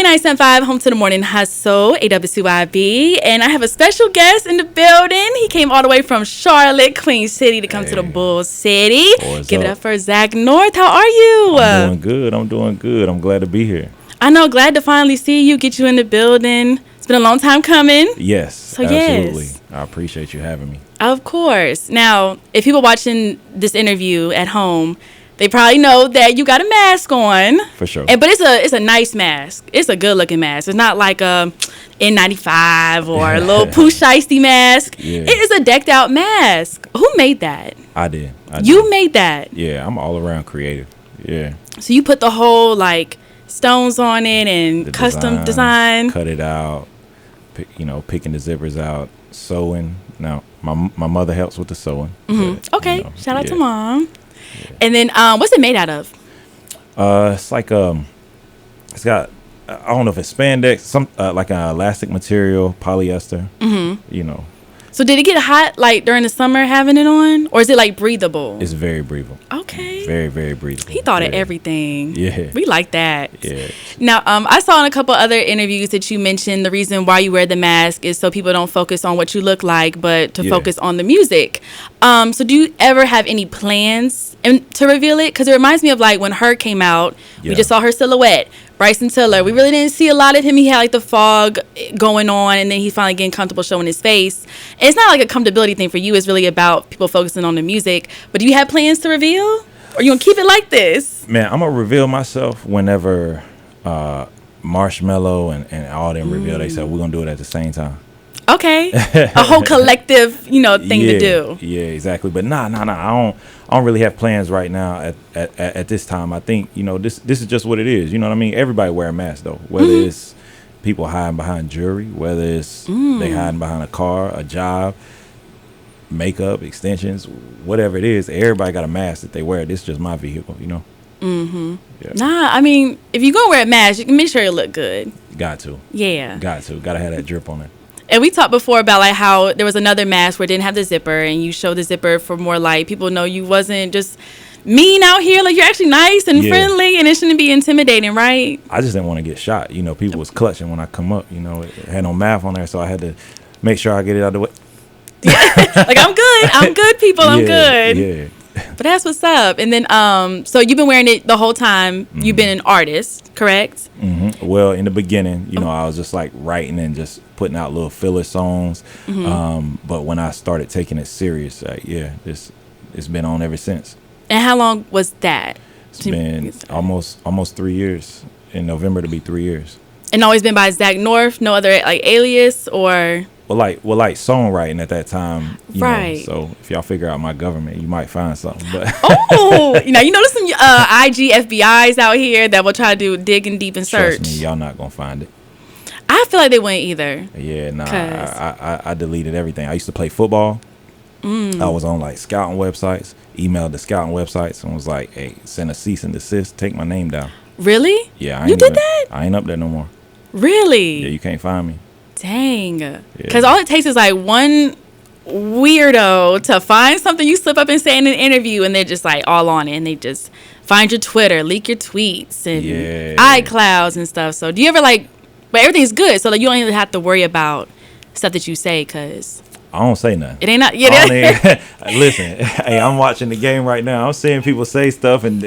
K97.5, home to the morning hustle, ayeeedubb, and I have a special guest in the building. He came all the way from Charlotte, Queen City, to come to the Bull City. Give it up for Zak North. How are you? I'm doing good. I'm glad to be here. I know, glad to finally see you, get you in the building. It's been a long time coming. Yes, absolutely. Yes. I appreciate you having me. Of course. Now, if people watching this interview at home, they probably know that you got a mask on. For sure. But it's a nice mask. It's a good looking mask. It's not like a N95 or a little Pooh Shiesty mask. Yeah. It is a decked out mask. Who made that? I did. You made that? Yeah, I'm all around creative. Yeah. So you put the whole like stones on it and the custom design. Cut it out. Picking the zippers out, sewing. Now my mother helps with the sewing. Mm-hmm. But, okay. Shout out to mom. Yeah. And then what's it made out of? It's like it's got, I don't know if it's spandex, some like an elastic material, polyester. Mm-hmm. So did it get hot like during the summer having it on, or is it like breathable? It's very breathable. Okay. Very, very breathable. He thought of everything. Yeah. We like that. Yeah. Now, I saw in a couple other interviews that you mentioned the reason why you wear the mask is so people don't focus on what you look like, but to focus on the music. So do you ever have any plans to reveal it? Because it reminds me of like when Her came out, we just saw her silhouette. Bryson Tiller, we really didn't see a lot of him. He had like the fog going on, and then he's finally getting comfortable showing his face. And it's not like a comfortability thing for you. It's really about people focusing on the music. But do you have plans to reveal? Or you gonna keep it like this? Man, I'm gonna reveal myself whenever Marshmello and all them reveal. They said we're gonna do it at the same time. Okay, a whole collective, thing to do. Yeah, exactly. But nah. I don't really have plans right now at this time. I think this is just what it is. You know what I mean? Everybody wear a mask though, whether it's people hiding behind jewelry, whether it's they hiding behind a car, a job, makeup, extensions, whatever it is. Everybody got a mask that they wear. This is just my vehicle, Mm-hmm. Yeah. Nah, I mean, if you're gonna wear a mask, you can make sure you look good. Got to. Yeah. Gotta have that drip on it. And we talked before about like how there was another mask where it didn't have the zipper, and you showed the zipper for more like people know you wasn't just mean out here. Like you're actually nice and friendly, and it shouldn't be intimidating, right? I just didn't want to get shot. People was clutching when I come up. It had no math on there, so I had to make sure I get it out of the way. Like I'm good, people. I'm good. Yeah. But that's what's up. And then, so you've been wearing it the whole time. Mm-hmm. You've been an artist, correct? Mm-hmm. Well, in the beginning, I was just like writing and just putting out little filler songs. Mm-hmm. But when I started taking it serious, it's been on ever since. And how long was that? It's been almost 3 years. In November to be 3 years. And always been by Zak North? No other like alias or? Well, like songwriting at that time, right? So if y'all figure out my government, you might find something. But there's some IG FBI's out here that will try to dig in deep and search. Trust me, y'all not gonna find it. I feel like they wouldn't either. Yeah, nah. I deleted everything. I used to play football. I was on like scouting websites, emailed the scouting websites, and was like, "Hey, send a cease and desist. Take my name down." Really? Yeah, you did that? I ain't up there no more. Really? Yeah, you can't find me. Dang. Because all it takes is like one weirdo to find something you slip up and say in an interview, and they're just like all on it, and they just find your Twitter, leak your tweets and iClouds and stuff. So do you ever but everything's good, so you don't even have to worry about stuff that you say, because I don't say nothing. It ain't not. Listen, hey, I'm watching the game right now. I'm seeing people say stuff, and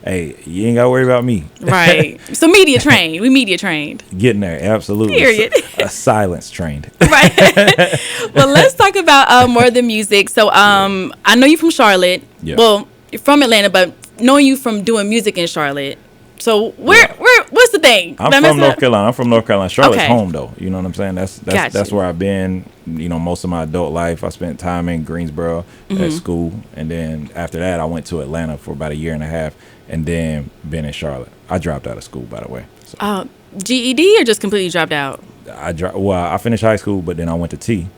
hey, you ain't got to worry about me. Right. So media trained. We media trained. Getting there, absolutely. Period. A silence trained. Right. Well, let's talk about more of the music. So I know you from Charlotte. Yeah. Well, you're from Atlanta, but knowing you from doing music in Charlotte. So what's the thing? I'm from North Carolina. Charlotte's home though. You know what I'm saying? That's where I've been. Most of my adult life. I spent time in Greensboro at school, and then after that, I went to Atlanta for about a year and a half, and then been in Charlotte. I dropped out of school, by the way. So. GED or just completely dropped out? I finished high school, but then I went to T.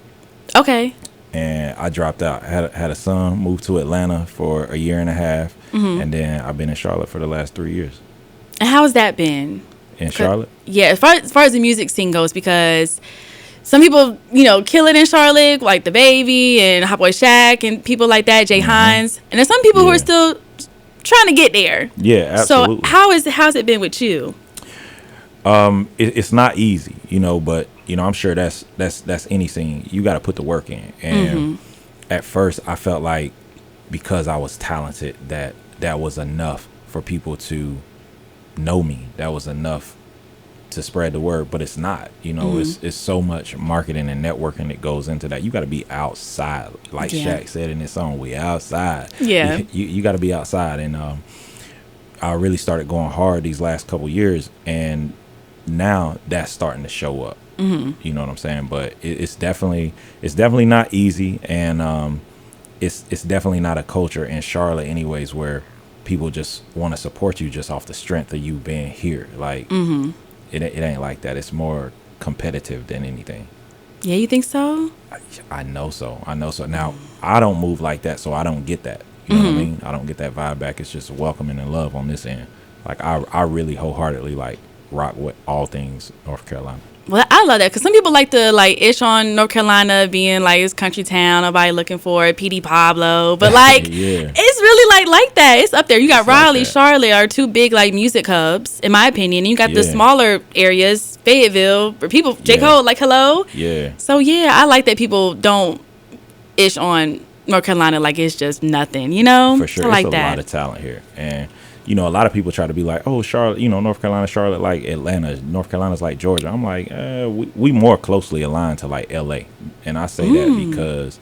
Okay. And I dropped out. Had a son, moved to Atlanta for a year and a half, and then I've been in Charlotte for the last 3 years. And how has that been? In Charlotte? Yeah, as far as the music scene goes, because some people, kill it in Charlotte, like the Baby and Hot Boy Shaq and people like that, Jay Hines. And there's some people who are still trying to get there. Yeah, absolutely. So how's it been with you? It's not easy, but I'm sure that's any scene. You got to put the work in. And at first, I felt like because I was talented, that was enough for people to know me. That was enough to spread the word, but it's not. It's so much marketing and networking that goes into that. You got to be outside, like Shaq said in his song. We outside. Yeah, you got to be outside, and I really started going hard these last couple years, and now that's starting to show up. You know what I'm saying? But it's definitely not easy, and it's definitely not a culture in Charlotte, anyways, where people just want to support you just off the strength of you being here. Like it ain't like that. It's more competitive than anything. Yeah, you think so? I know so. Now I don't move like that, so I don't get that. You know what I mean? I don't get that vibe back. It's just welcoming and love on this end. Like I really wholeheartedly like rock with all things North Carolina. Well, I love that because some people like to ish on North Carolina being like it's country town, nobody looking for it, PD Pablo, but it's really like that. It's up there. You got it's Raleigh, like Charlotte are two big music hubs, in my opinion. And you got the smaller areas, Fayetteville, where people J. Cole hello. Yeah. So I like that people don't ish on North Carolina like it's just nothing. For sure, I like it's a lot of talent here, and a lot of people try to be like, oh, Charlotte, North Carolina, Charlotte, like Atlanta, North Carolina's like Georgia. I'm like, we more closely aligned to like LA. And I say that because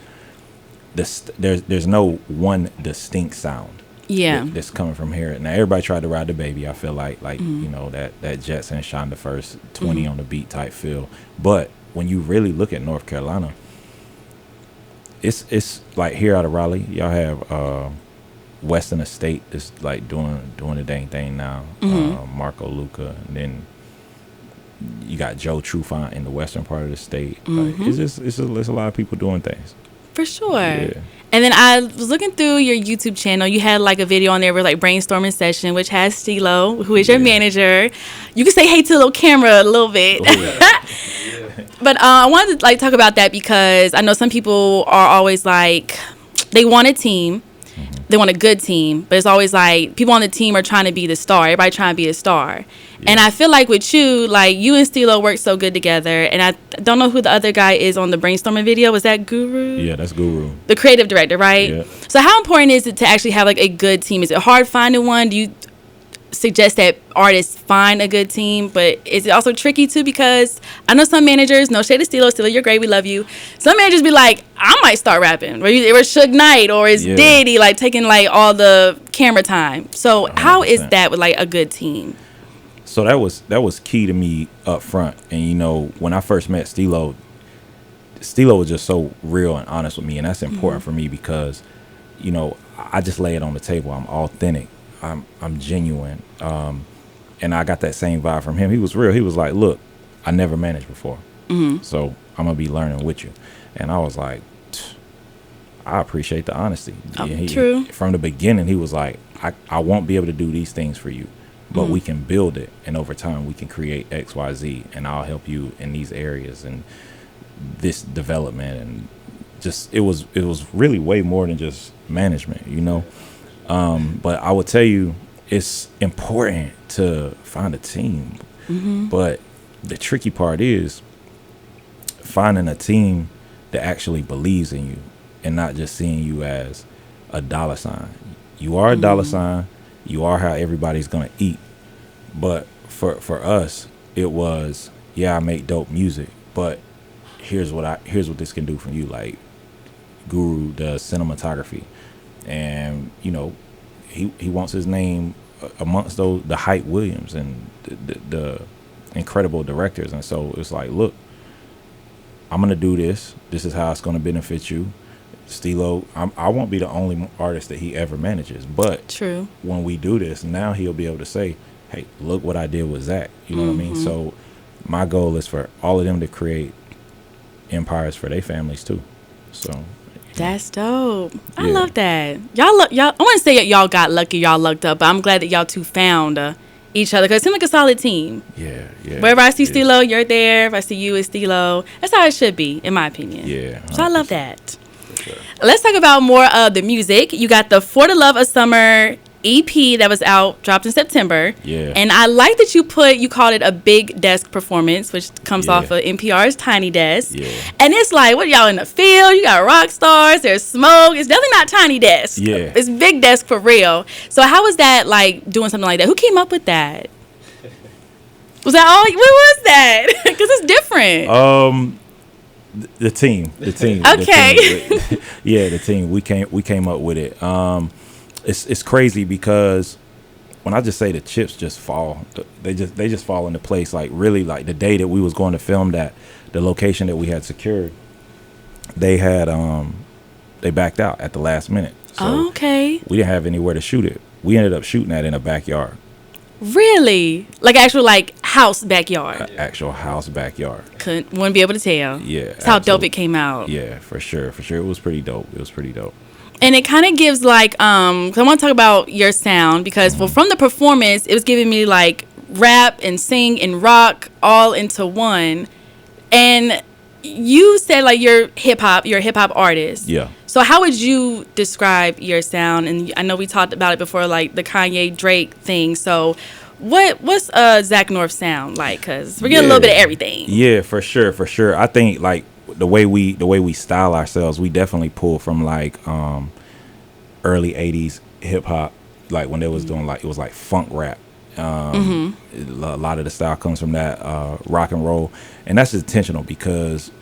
there's no one distinct sound that's coming from here. Now, everybody tried to ride the baby. I feel like that Jets and Shonda First 20 on the beat type feel. But when you really look at North Carolina, it's like here out of Raleigh, y'all have Western Estate is like doing the dang thing now. Marco Luca, and then you got Joe Trufant in the western part of the state. It's a lot of people doing things. For sure. Yeah. And then I was looking through your YouTube channel. You had a video on there with brainstorming session, which has Stilo, who is your manager. You can say hey to the little camera a little bit. But I wanted to talk about that because I know some people are always they want a team. They want a good team, but it's always people on the team are trying to be the star. Everybody trying to be a star. Yeah. And I feel like with you, you and Stilo work so good together. And I don't know who the other guy is on the brainstorming video. Was that Guru? Yeah, that's Guru. The creative director, right? Yeah. So how important is it to actually have a good team? Is it hard finding one? Do you suggest that artists find a good team, but is it also tricky too? Because I know some managers, no shade to Stilo, you're great, we love you. Some managers be like, I might start rapping, or Suge Knight, or is Diddy taking all the camera time. So 100%. How is that with a good team? So that was key to me up front. And when I first met Stilo was just so real and honest with me, and that's important for me because I just lay it on the table. I'm authentic. I'm genuine, and I got that same vibe from him. He was real. He was like, look, I never managed before, so I'm gonna be learning with you. And I was like, I appreciate the honesty. True. From the beginning, he was like, I won't be able to do these things for you, but we can build it, and over time we can create X, Y, Z, and I'll help you in these areas and this development. And just it was really way more than just management, But I would tell you, it's important to find a team. But the tricky part is finding a team that actually believes in you and not just seeing you as a dollar sign. You are a dollar sign. You are how everybody's going to eat. But for us, it was, I make dope music, but here's what this can do for you. Like Guru does cinematography. And he wants his name amongst the Hype Williams and the incredible directors. And so it's like, look, I'm gonna do this. This is how it's gonna benefit you. Stilo, I won't be the only artist that he ever manages, but true. When we do this, now he'll be able to say, hey, look what I did with Zach. You know what I mean? So my goal is for all of them to create empires for their families too. So that's dope. I love that. Y'all. I wouldn't say y'all got lucky, y'all lucked up, but I'm glad that y'all two found each other because it seemed like a solid team. Yeah. Wherever I see Stilo, you're there. If I see you, it's Stilo. That's how it should be, in my opinion. Yeah. 100%. So I love that. For sure. Let's talk about more of the music. You got the For the Love of Summer EP that was dropped in September. Yeah. And I like that you called it a big desk performance, which comes off of NPR's Tiny Desk. Yeah. And it's like, what, y'all in the field? You got rock stars, there's smoke. It's definitely not Tiny Desk. Yeah. It's big desk for real. So how was that, like, doing something like that? Who came up with that? Was that all? What was that? Because it's different. The team. Okay. The team. We came up with it. It's crazy because when I just say the chips just fall, they just fall into place. Like really, like the day that we was going to film that, the location that we had secured, they backed out at the last minute. So okay. we didn't have anywhere to shoot it. We ended up shooting that in a backyard. Really? Like actual like house backyard? Actual house backyard. Wouldn't be able to tell. Yeah. That's how dope it came out. Yeah, for sure. It was pretty dope. And it kind of gives like, 'cause I want to talk about your sound because well, from the performance, it was giving me like rap and sing and rock all into one. And you said like you're a hip hop artist. Yeah. So how would you describe your sound? And I know we talked about it before, like the Kanye Drake thing. So what's Zak North sound like? Because we're getting a little bit of everything. Yeah, for sure. I think like the way we style ourselves, we definitely pull from like early 80s hip hop, like when they was doing like, it was like funk rap. A lot of the style comes from that rock and roll, and that's intentional because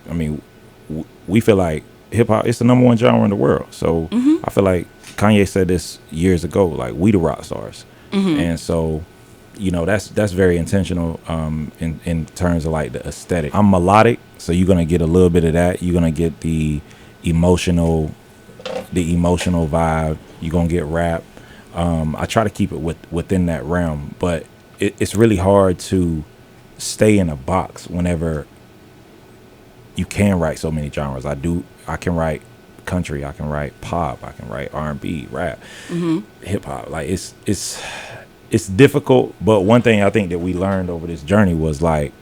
I mean we feel like hip hop is the number one genre in the world. So I feel like Kanye said this years ago, like we the rock stars, and so you know that's very intentional in terms of like the aesthetic. I'm melodic, so you're gonna get a little bit of that. You're gonna get the emotional vibe. You're gonna get rap. I try to keep it within that realm, but it's really hard to stay in a box whenever you can write so many genres. I can write country, I can write pop, I can write R&B, rap, hip hop. Like it's difficult, but one thing I think that we learned over this journey was like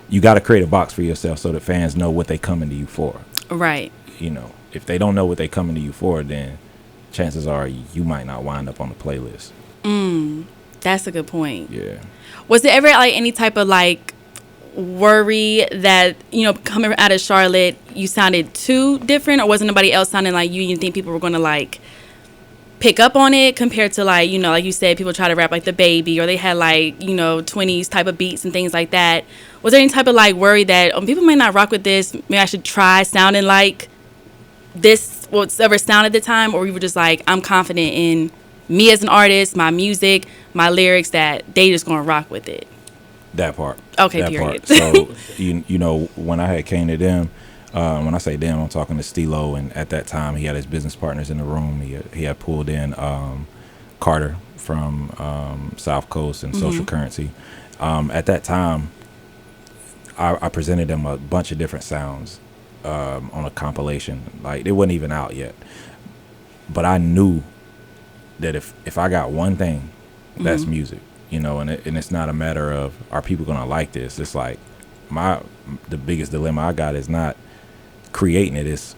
you got to create a box for yourself so that fans know what they coming to you for. Right. You know, if they don't know what they coming to you for, then chances are you might not wind up on the playlist. That's a good point. Yeah. Was there ever like any type of like worry that, you know, coming out of Charlotte, you sounded too different, or wasn't nobody else sounding like you? You think people were going to like pick up on it compared to like, you know, like you said, people try to rap like The Baby, or they had like, you know, 20s type of beats and things like that. Was there any type of like worry that people may not rock with this, maybe I should try sounding like this, whatever sound at the time, or you were just like, I'm confident in me as an artist, my music, my lyrics, that they just gonna rock with it? That part. Okay, period. So you know, when I had came to them, when I say them, I'm talking to Stilo, and at that time he had his business partners in the room. He had pulled in Carter from South Coast and Social Currency. At that time, I presented them a bunch of different sounds on a compilation. Like it wasn't even out yet, but I knew that if I got one thing, that's music, you know, and it's not a matter of are people gonna like this. It's like the biggest dilemma I got is not creating it, is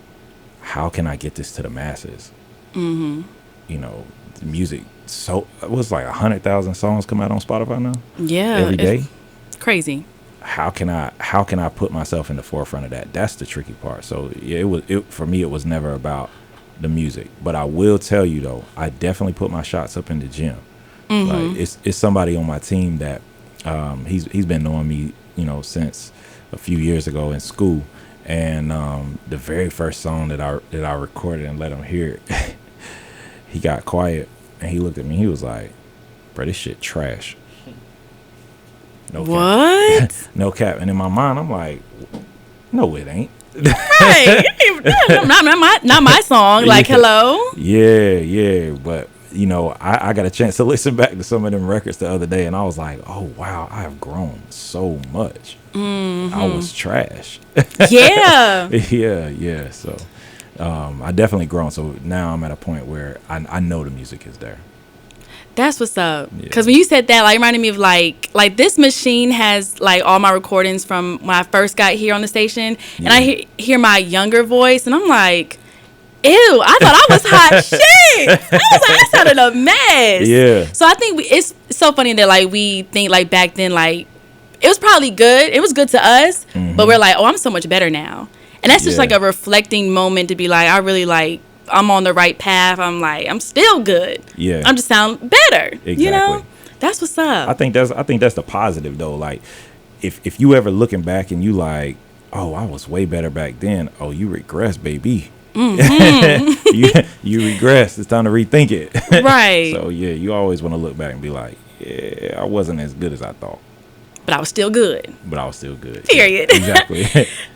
how can I get this to the masses? You know, the music. So it was like 100,000 songs come out on Spotify now. Yeah, every day. Crazy. How can I put myself in the forefront of that? That's the tricky part. So yeah, for me, it was never about the music. But I will tell you though, I definitely put my shots up in the gym. Like it's somebody on my team that he's been knowing me, you know, since a few years ago in school. And the very first song that I recorded and let him hear it, he got quiet and he looked at me. He was like, "Bro, this shit trash." No what? Cap. No cap. And in my mind, I'm like, no, it ain't. Right. not my song. Like, hello. Yeah. But you know, I got a chance to listen back to some of them records the other day, and I was like, oh wow, I have grown so much. I was trash. Yeah. Yeah. So I definitely grown. So now I'm at a point where I know the music is there. That's what's up. Because when you said that, like, it reminded me of like this machine has like all my recordings from when I first got here on the station, and I hear my younger voice, and I'm like, Ew, I thought I was hot shit. I was like, I sounded a mess. Yeah. So I think it's so funny that like we think like back then like it was probably good. It was good to us, but we're like, oh, I'm so much better now. And that's just like a reflecting moment to be like, I really like, I'm on the right path. I'm like, I'm still good. Yeah. I'm just sound better. Exactly. You know? That's what's up. I think that's the positive though. Like if you ever looking back and you like, oh, I was way better back then. Oh, you regress, baby. You regress. It's time to rethink it. Right. So yeah, you always want to look back and be like, yeah, I wasn't as good as I thought. But I was still good. Period. Yeah, exactly.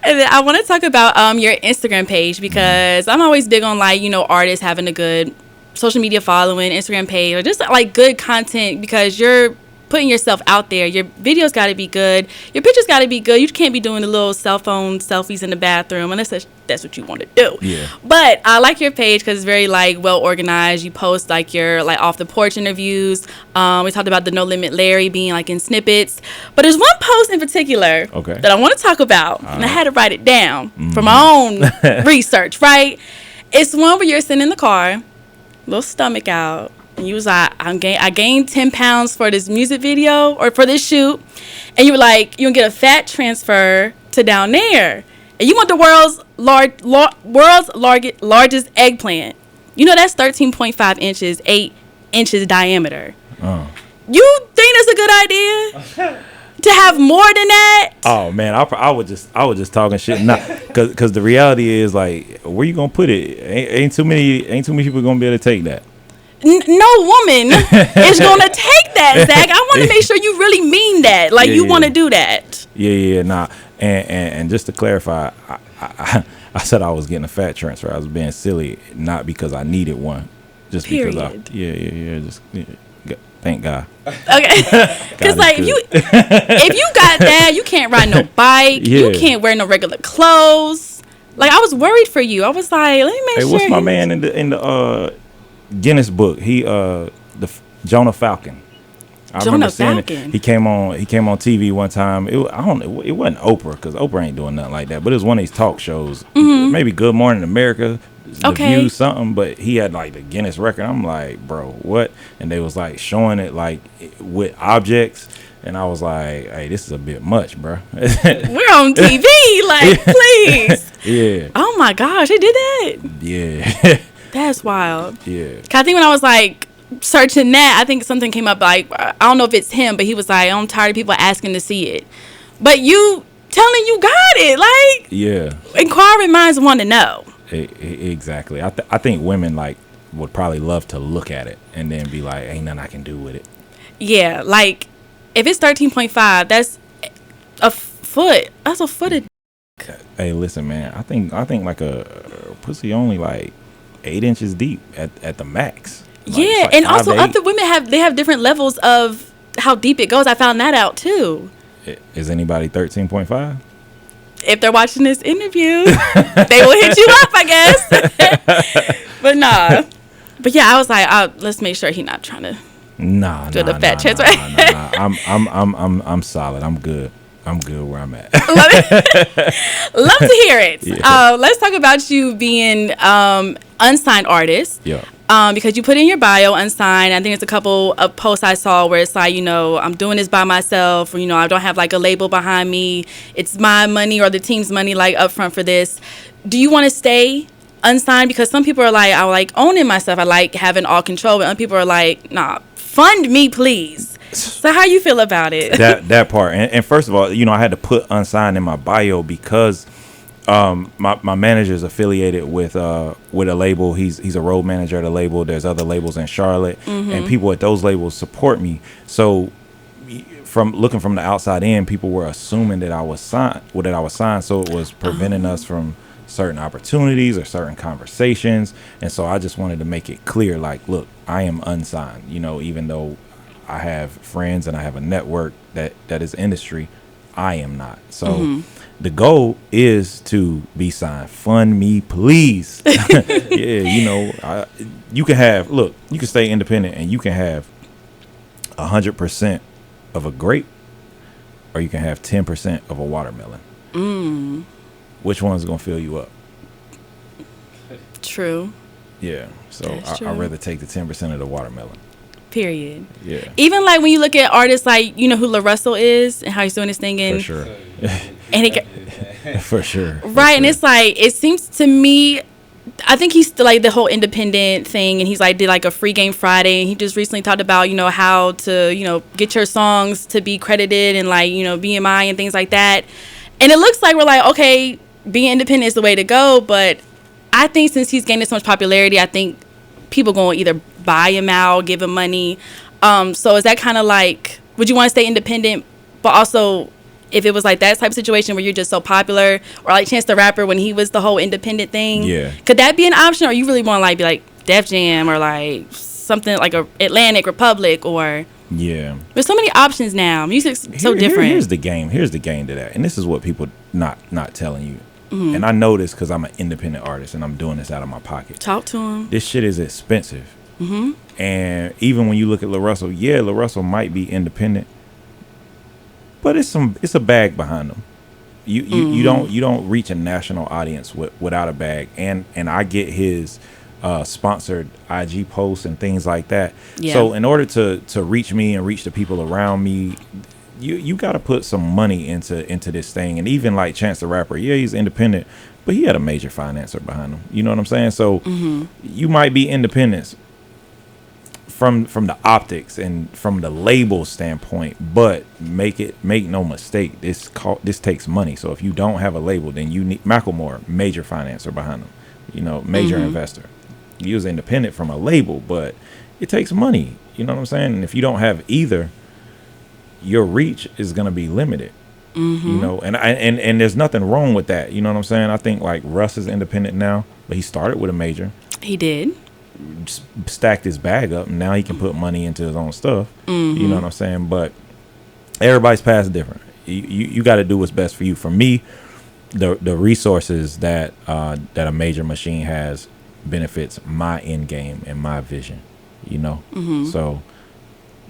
And then I want to talk about your Instagram page because I'm always big on like, you know, artists having a good social media following, Instagram page, or just like good content because you're putting yourself out there. Your videos got to be good. Your pictures got to be good. You can't be doing the little cell phone selfies in the bathroom unless that's what you want to do. Yeah. But I like your page because it's very like well organized. You post like your like off the porch interviews. We talked about the No Limit Larry being like in snippets. But there's one post in particular that I want to talk about. And I had to write it down for my own research, right? It's one where you're sitting in the car, little stomach out. And you was like, I gained 10 pounds for this music video or for this shoot. And you were like, you can get a fat transfer to down there. And you want the world's largest eggplant. You know, that's 13.5 inches, 8 inches diameter. You think that's a good idea? To have more than that? Oh man, I was just talking shit, not because the reality is like, where you gonna put it? Ain't too many people gonna be able to take that. No woman is gonna take that, Zach. I want to make sure you really mean that, like you want to do that. Nah. And just to clarify, I said I was getting a fat transfer. I was being silly, not because I needed one, just Period. because thank God. Okay, because like if you got that, you can't ride no bike. You can't wear no regular clothes. Like I was worried for you. I was like, let me make sure. Hey, what's my man in the Guinness book? He Jonah Falcon. I remember seeing it. He came on TV one time. It wasn't Oprah because Oprah ain't doing nothing like that. But it was one of these talk shows. Maybe Good Morning America, The View, something. But he had like the Guinness record. I'm like, bro, what? And they was like showing it like with objects. And I was like, hey, this is a bit much, bro. We're on TV, like, please. Yeah. Oh my gosh, they did that. Yeah. That's wild. Yeah. I think when I was like searching that, I think something came up like, I don't know if it's him, but he was like, I'm tired of people asking to see it. But you telling you got it, like, yeah. Inquiring minds want to know. Exactly. I think women like would probably love to look at it and then be like, ain't nothing I can do with it. Yeah, like if it's 13.5, that's a foot. That's a foot. Hey, listen, man. I think like a pussy only like 8 inches deep at the max. Like and also other women have different levels of how deep it goes. I found that out too. Is anybody 13.5? If they're watching this interview, they will hit you up, I guess. But nah. But yeah, I was like, let's make sure he's not trying to do the fat transfer. I'm solid. I'm good. I'm good where I'm at. Love to hear it. Yeah. Let's talk about you being unsigned artist. Yeah. Because you put in your bio unsigned. I think it's a couple of posts I saw where it's like, I'm doing this by myself, or, I don't have like a label behind me. It's my money or the team's money like up front for this. Do you want to stay unsigned? Because some people are like, I like owning myself. I like having all control. But other people are like, nah, fund me, please. So how you feel about it? That part. And first of all, I had to put unsigned in my bio because my manager's affiliated with a label. He's a road manager at a label. There's other labels in Charlotte, and people at those labels support me. So from looking from the outside in, people were assuming that I was signed. So it was preventing us from certain opportunities or certain conversations. And so I just wanted to make it clear, like, look, I am unsigned. Even though I have friends and I have a network that is industry, I am not. So the goal is to be signed. Fund me, please. Yeah, you can stay independent and you can have 100% of a grape, or you can have 10% of a watermelon. Which one's gonna fill you up? True. Yeah. So I'd rather take the 10% of the watermelon. Period. Yeah. Even like when you look at artists like, you know who La Russell is and how he's doing his thing. And, For sure. And he, For sure. right. And it's like, it seems to me, I think he's still like the whole independent thing, and he's like did like a free game Friday, and he just recently talked about, you know, how to, you know, get your songs to be credited and like, you know, BMI and things like that. And it looks like we're like, okay, being independent is the way to go, but I think since he's gaining so much popularity, I think people going to either buy him out, give him money. So is that kind of like, would you want to stay independent, but also if it was like that type of situation where you're just so popular, or like Chance the Rapper when he was the whole independent thing? Yeah. Could that be an option, or you really want to like be like Def Jam or like something like a Atlantic Republic or? Yeah. There's so many options now. Music's so different. Here's the game. Here's the game to that, and this is what people not telling you. Mm-hmm. And I know this because I'm an independent artist and I'm doing this out of my pocket. Talk to him. This shit is expensive. Mm-hmm. And even when you look at La Russell, yeah, La Russell might be independent, but it's a bag behind them. You don't reach a national audience without a bag. And I get his sponsored IG posts and things like that. Yeah. So in order to reach me and reach the people around me, you got to put some money into this thing. And even like Chance the Rapper, yeah, he's independent, but he had a major financer behind him. You know what I'm saying? So you might be independent from the optics and from the label standpoint, but make no mistake, this takes money. So if you don't have a label, then you need Macklemore, major financer behind him, you know, major investor. You was independent from a label, but it takes money. You know what I'm saying? And if you don't have either, your reach is going to be limited. You know, and there's nothing wrong with that. You know what I'm saying? I think like Russ is independent now, but he started with a major. He did. Stacked his bag up, and now he can put money into his own stuff. You know what I'm saying? But everybody's path is different. You got to do what's best for you. For me, the resources that a major machine has benefits my end game and my vision. You know, so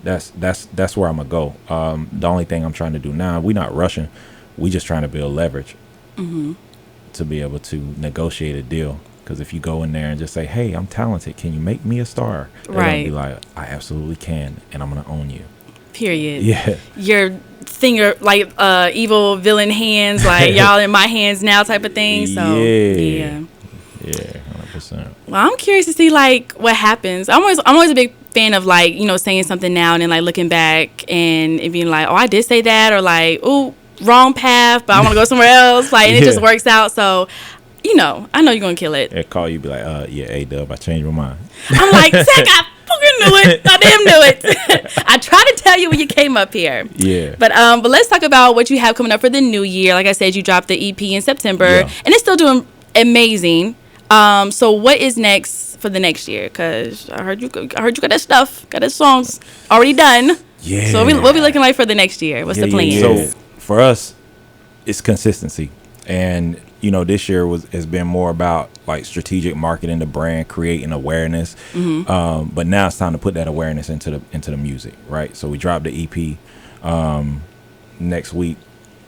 that's where I'm gonna go. The only thing I'm trying to do now, we're not rushing. We just trying to build leverage to be able to negotiate a deal. Because if you go in there and just say, "Hey, I'm talented. Can you make me a star?" They're gonna be like, "I absolutely can, and I'm gonna own you." Period. Yeah. Your finger, like evil villain hands, like y'all in my hands now, type of thing. So yeah, 100%. Well, I'm curious to see like what happens. I'm always a big fan of like, you know, saying something now and then like looking back and it being like, "Oh, I did say that," or like, "Ooh, wrong path, but I want to go somewhere else." Like, and it just works out. So. You know, I know you're gonna kill it. They call you, be like, yeah, ayeeedubb, I changed my mind. I'm like, Zak, I fucking knew it. I damn knew it. I tried to tell you when you came up here. Yeah. But let's talk about what you have coming up for the new year. Like I said, you dropped the EP in September, and it's still doing amazing. So what is next for the next year? Cause I heard you got that stuff, got that songs already done. Yeah. So what we looking like for the next year? What's the plan? So for us, it's consistency. And you know, this year has been more about like strategic marketing the brand, creating awareness. But now it's time to put that awareness into the music, right? So we dropped the EP next week.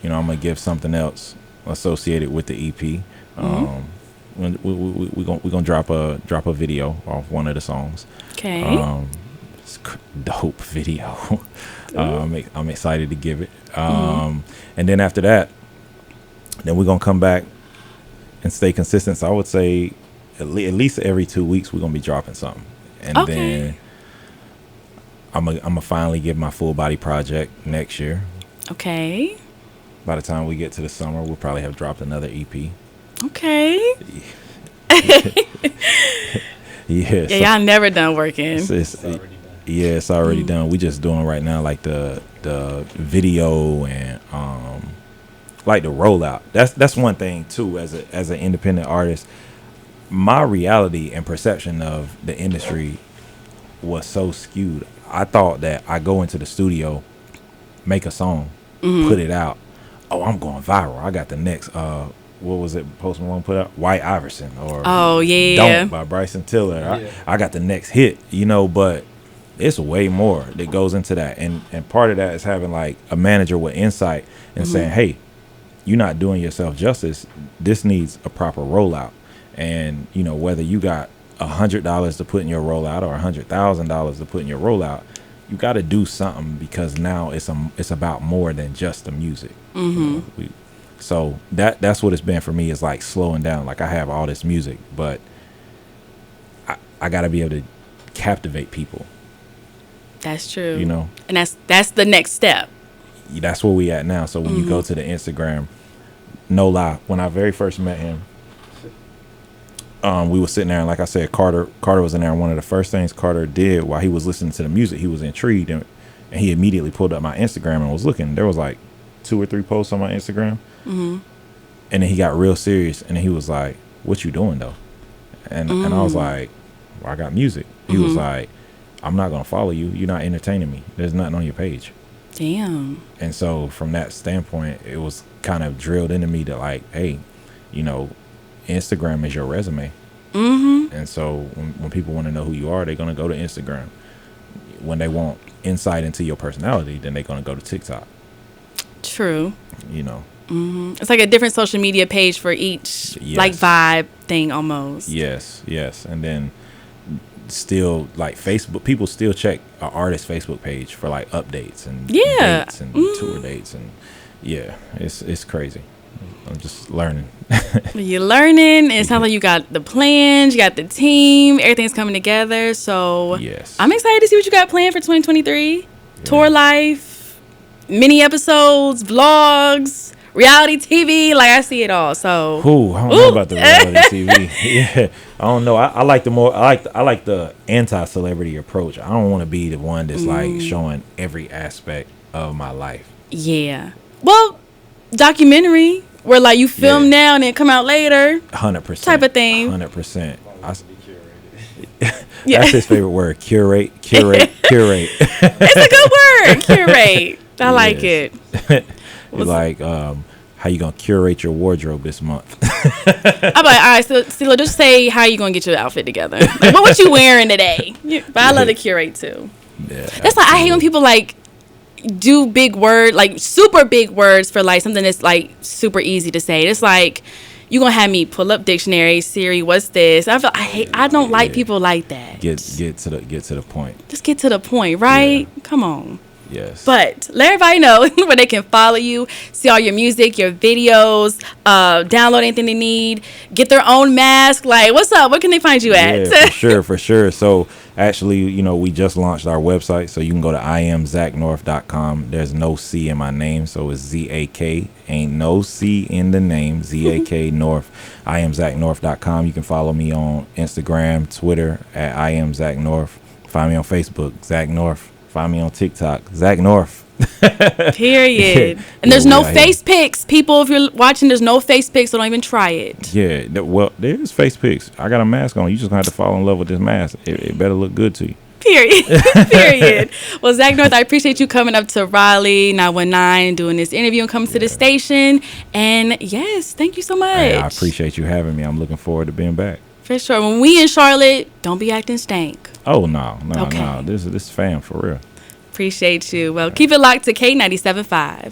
You know, I'm gonna give something else associated with the EP. We're gonna drop a video off one of the songs. Okay. It's dope video. I'm excited to give it. And then after that, then we're gonna come back and stay consistent. So I would say at least every 2 weeks we're gonna be dropping something, and then I'm gonna finally get my full body project next year. Okay. By the time we get to the summer, we'll probably have dropped another EP. Okay. Yeah. So y'all never done working. It's already done. We just doing right now like the video and like the rollout. That's one thing too. As an independent artist, my reality and perception of the industry was so skewed. I thought that I go into the studio, make a song, put it out. Oh, I'm going viral. I got the next what was it Post Malone put out? White Iverson or Don't by Bryson Tiller. I got the next hit, you know, but it's way more that goes into that. And part of that is having like a manager with insight and saying, "Hey, you're not doing yourself justice. This needs a proper rollout." And, you know, whether you got $100 to put in your rollout or $100,000 to put in your rollout, you got to do something, because now it's about more than just the music. You know, so that's what it's been for me, is like slowing down. Like, I have all this music, but I got to be able to captivate people. That's true. You know, and that's the next step. That's where we at now. So when you go to the Instagram, no lie, when I very first met him, we were sitting there, and like I said, Carter was in there, and one of the first things Carter did while he was listening to the music, he was intrigued, and he immediately pulled up my Instagram and was looking. There was like 2 or 3 posts on my Instagram, and then he got real serious, and he was like, "What you doing though?" And I was like, "Well, I got music." He was like, "I'm not gonna follow you. You're not entertaining me. There's nothing on your page." Damn. And so from that standpoint, it was kind of drilled into me that, like, hey, you know, Instagram is your resume. And so when people want to know who you are, they're going to go to Instagram. When they want insight into your personality, then they're going to go to TikTok. True. You know. It's like a different social media page for each, like, vibe thing almost. Yes. And then still, like, Facebook, people still check an artist's Facebook page for like updates and dates and tour dates, and it's crazy. I'm just learning. You're learning. It sounds like you got the plans, you got the team, everything's coming together. So yes, I'm excited to see what you got planned for 2023. Tour life, mini episodes, vlogs, reality TV. Like, I see it all. So I don't know about the reality TV. Yeah, I don't know. I like the anti-celebrity approach. I don't want to be the one that's like showing every aspect of my life. Yeah. Well, documentary where like you film now and then come out later. 100% type of thing. 100%. That's his favorite word. Curate. It's a good word. Curate. I like it. You're like, how you gonna curate your wardrobe this month? I'm like, all right, so just say how you gonna get your outfit together. Like, what you wearing today? But I love to curate too. Yeah, that's like, I hate when people like do big word, like super big words for like something that's like super easy to say. It's like, you gonna have me pull up dictionary, Siri, what's this? I don't like people like that. Get to the point. Just get to the point, right? Yeah. Come on. Yes. But let everybody know where they can follow you, see all your music, your videos, download anything they need, get their own mask. Like, what's up? Where can they find you at? Yeah, for sure. So actually, you know, we just launched our website, so you can go to iamzaknorth.com. There's no C in my name, so it's ZAK. Ain't no C in the name. ZAK North. iamzaknorth.com. You can follow me on Instagram, Twitter at iamzaknorth. Find me on Facebook, Zak North. Find me on TikTok, Zak North. Period. And there's no face pics. People, if you're watching, there's no face pics, so don't even try it. Yeah, well, there's face pics. I got a mask on. You just gonna have to fall in love with this mask. It better look good to you. Period. Well, Zak North, I appreciate you coming up to Raleigh 919, doing this interview and coming to the station. And yes, thank you so much. Hey, I appreciate you having me. I'm looking forward to being back. For sure. When we in Charlotte, don't be acting stank. Oh, no. This is fam for real. Appreciate you. Well, keep it locked to K97.5.